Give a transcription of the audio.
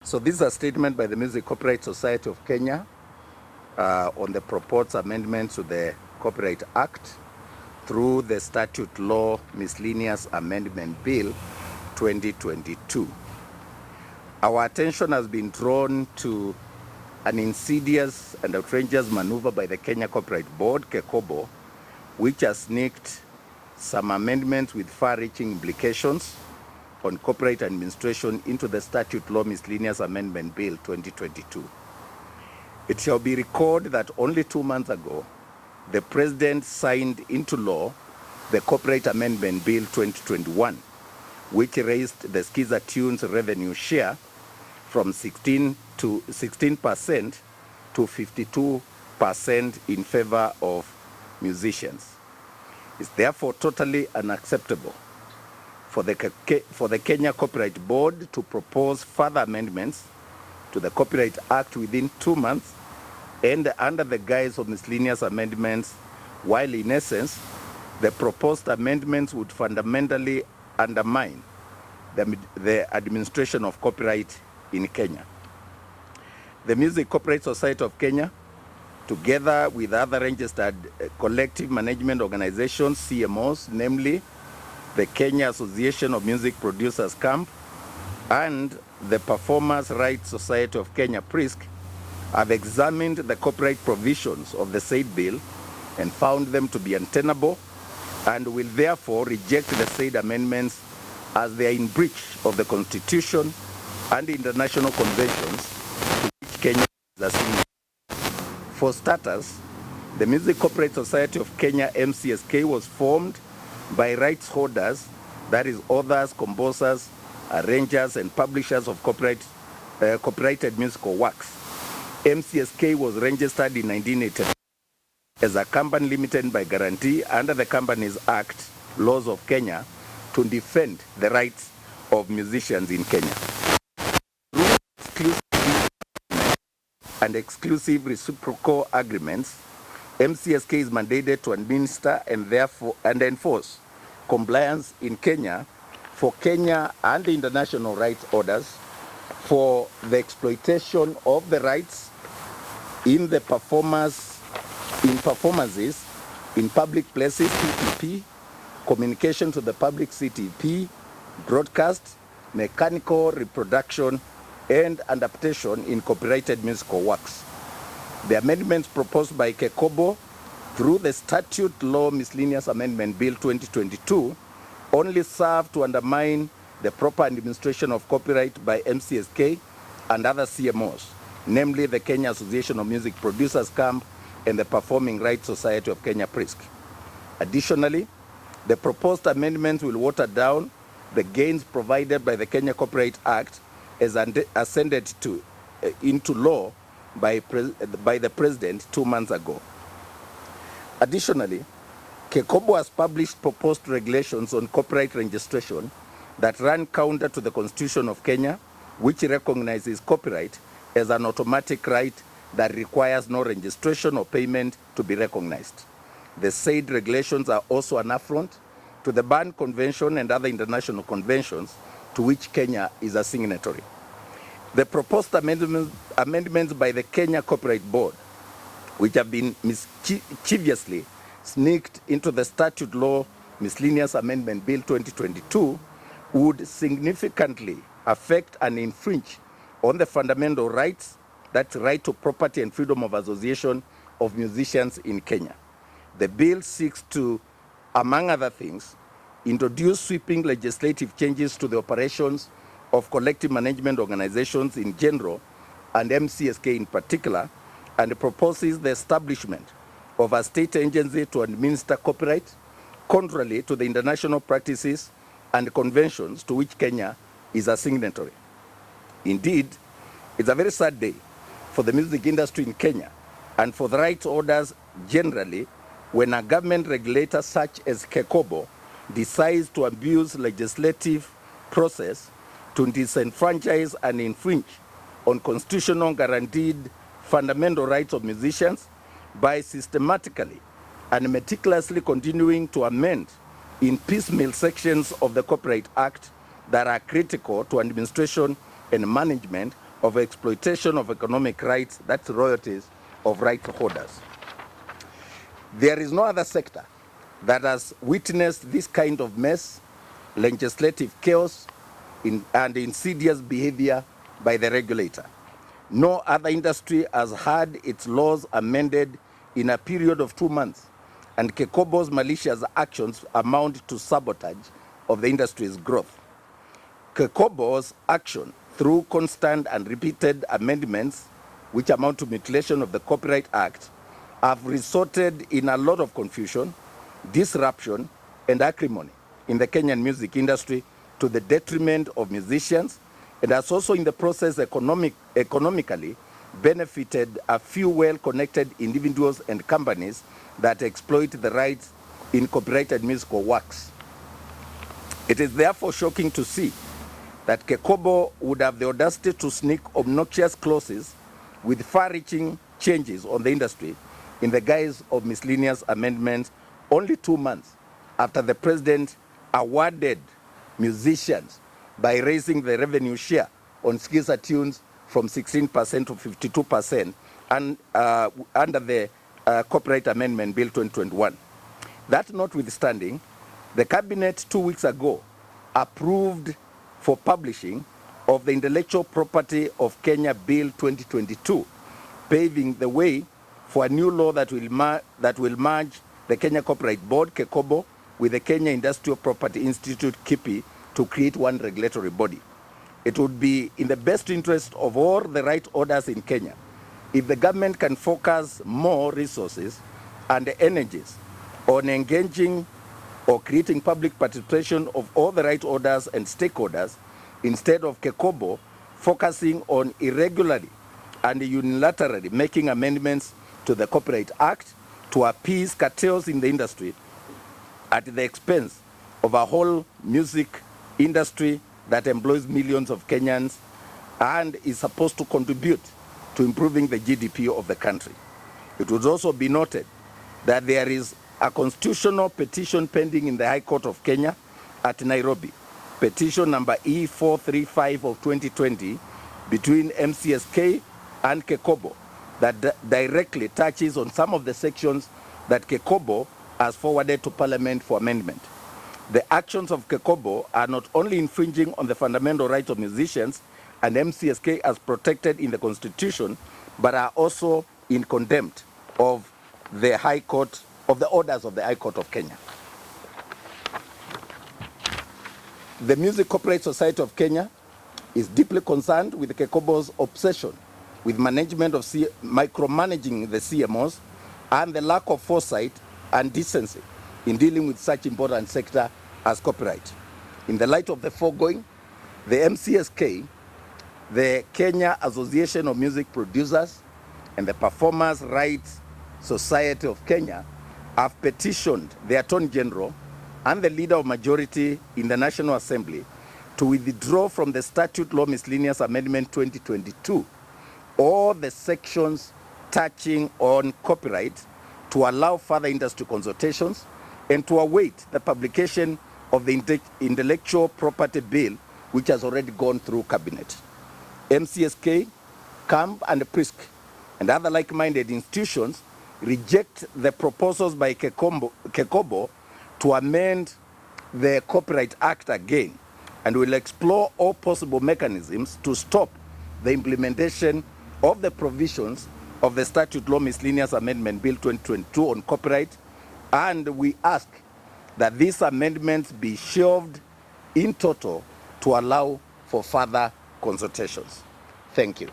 So this is a statement by the Music Copyright Society of Kenya on the proposed amendments to the Copyright Act through the Statute Law Miscellaneous Amendment Bill 2022. Our attention has been drawn to an insidious and outrageous maneuver by the Kenya Copyright Board, KECOBO, which has sneaked some amendments with far-reaching implications on copyright administration into the Statute Law Miscellaneous Amendment Bill 2022. It shall be recalled that only 2 months ago, the President signed into law the Copyright Amendment Bill 2021, which raised the Statute revenue share from 16% to 52% in favor of musicians. It's therefore totally unacceptable for the Kenya Copyright Board to propose further amendments to the Copyright Act within 2 months and under the guise of miscellaneous amendments, while in essence, the proposed amendments would fundamentally undermine the administration of copyright in Kenya. The Music Copyright Society of Kenya, together with other registered collective management organizations, CMOs, namely the Kenya Association of Music Producers Camp and the Performers' Rights Society of Kenya, Mcsk, have examined the copyright provisions of the said bill and found them to be untenable and will therefore reject the said amendments as they are in breach of the Constitution and international conventions to which Kenya is a signatory. For starters, the Music Copyright Society of Kenya, Mcsk, was formed by rights holders, that is authors, composers, arrangers, and publishers of copyrighted musical works. Mcsk was registered in 1989 as a company limited by guarantee under the Companies Act laws of Kenya to defend the rights of musicians in Kenya. Through exclusive and exclusive reciprocal agreements, Mcsk is mandated to administer and enforce compliance in Kenya for Kenya and the international rights orders for the exploitation of the rights in performances in public places, PPP, communication to the public, CTP, broadcast, mechanical reproduction, and adaptation in copyrighted musical works. The amendments proposed by KECOBO through the Statute Law Miscellaneous Amendment Bill 2022 only serve to undermine the proper administration of copyright by Mcsk and other CMOs, namely the Kenya Association of Music Producers Camp and the Performing Rights Society of Kenya, Mcsk. Additionally, the proposed amendments will water down the gains provided by the Kenya Copyright Act as ascended into law by the President 2 months ago. Additionally, KECOBO has published proposed regulations on copyright registration that run counter to the Constitution of Kenya, which recognizes copyright as an automatic right that requires no registration or payment to be recognized. The said regulations are also an affront to the Berne Convention and other international conventions to which Kenya is a signatory. The proposed amendments by the Kenya Copyright Board, which have been mischievously sneaked into the Statute Law Miscellaneous Amendment Bill 2022, would significantly affect and infringe on the fundamental rights, that's right to property and freedom of association of musicians in Kenya. The bill seeks to, among other things, introduce sweeping legislative changes to the operations of collective management organizations in general and Mcsk in particular, and proposes the establishment of a state agency to administer copyright, contrary to the international practices and conventions to which Kenya is a signatory. Indeed, it's a very sad day for the music industry in Kenya and for the rights holders generally when a government regulator such as KECOBO decides to abuse legislative process to disenfranchise and infringe on constitutional guaranteed fundamental rights of musicians by systematically and meticulously continuing to amend in piecemeal sections of the Copyright Act that are critical to administration and management of exploitation of economic rights, that's royalties of right holders. There is no other sector that has witnessed this kind of mess, legislative chaos, and insidious behavior by the regulator. No other industry has had its laws amended in a period of 2 months, and Kekobo's malicious actions amount to sabotage of the industry's growth. Kekobo's action through constant and repeated amendments, which amount to mutilation of the Copyright Act, have resulted in a lot of confusion, disruption, and acrimony in the Kenyan music industry to the detriment of musicians, and has also in the process economically benefited a few well-connected individuals and companies that exploit the rights in copyrighted musical works. It is therefore shocking to see that Kekobo would have the audacity to sneak obnoxious clauses with far-reaching changes on the industry in the guise of miscellaneous amendments only 2 months after the president awarded musicians by raising the revenue share on skills tunes from 16% to 52% and under the Copyright Amendment Bill 2021. That notwithstanding, the Cabinet 2 weeks ago approved for publishing of the Intellectual Property of Kenya Bill 2022, paving the way for a new law that will merge the Kenya Copyright Board, Kekobo, with the Kenya Industrial Property Institute, KIPI, to create one regulatory body. It would be in the best interest of all the right orders in Kenya if the government can focus more resources and energies on engaging or creating public participation of all the right orders and stakeholders instead of Kekobo focusing on irregularly and unilaterally making amendments to the Copyright Act to appease cartels in the industry at the expense of a whole music industry that employs millions of Kenyans and is supposed to contribute to improving the GDP of the country. It would also be noted that there is a constitutional petition pending in the High Court of Kenya at Nairobi, petition number E435 of 2020 between Mcsk and Kekobo that directly touches on some of the sections that Kekobo has forwarded to Parliament for amendment. The actions of Kekobo are not only infringing on the fundamental rights of musicians and Mcsk as protected in the Constitution, but are also in contempt of the High Court, of the orders of the High Court of Kenya. The Music Copyright Society of Kenya is deeply concerned with Kekobo's obsession with management of micromanaging the CMOs and the lack of foresight and decency in dealing with such important sector as copyright. In the light of the foregoing, the Mcsk, the Kenya Association of Music Producers, and the Performers' Rights Society of Kenya have petitioned the Attorney General and the Leader of Majority in the National Assembly to withdraw from the Statute Law Miscellaneous Amendment 2022 all the sections touching on copyright to allow further industry consultations and to await the publication of the Intellectual Property Bill, which has already gone through Cabinet. Mcsk, CAMP, and Mcsk, and other like-minded institutions reject the proposals by Kekobo to amend the Copyright Act again, and will explore all possible mechanisms to stop the implementation of the provisions of the Statute Law Miscellaneous Amendment Bill 2022 on copyright, and we ask that these amendments be shelved in total to allow for further consultations. Thank you.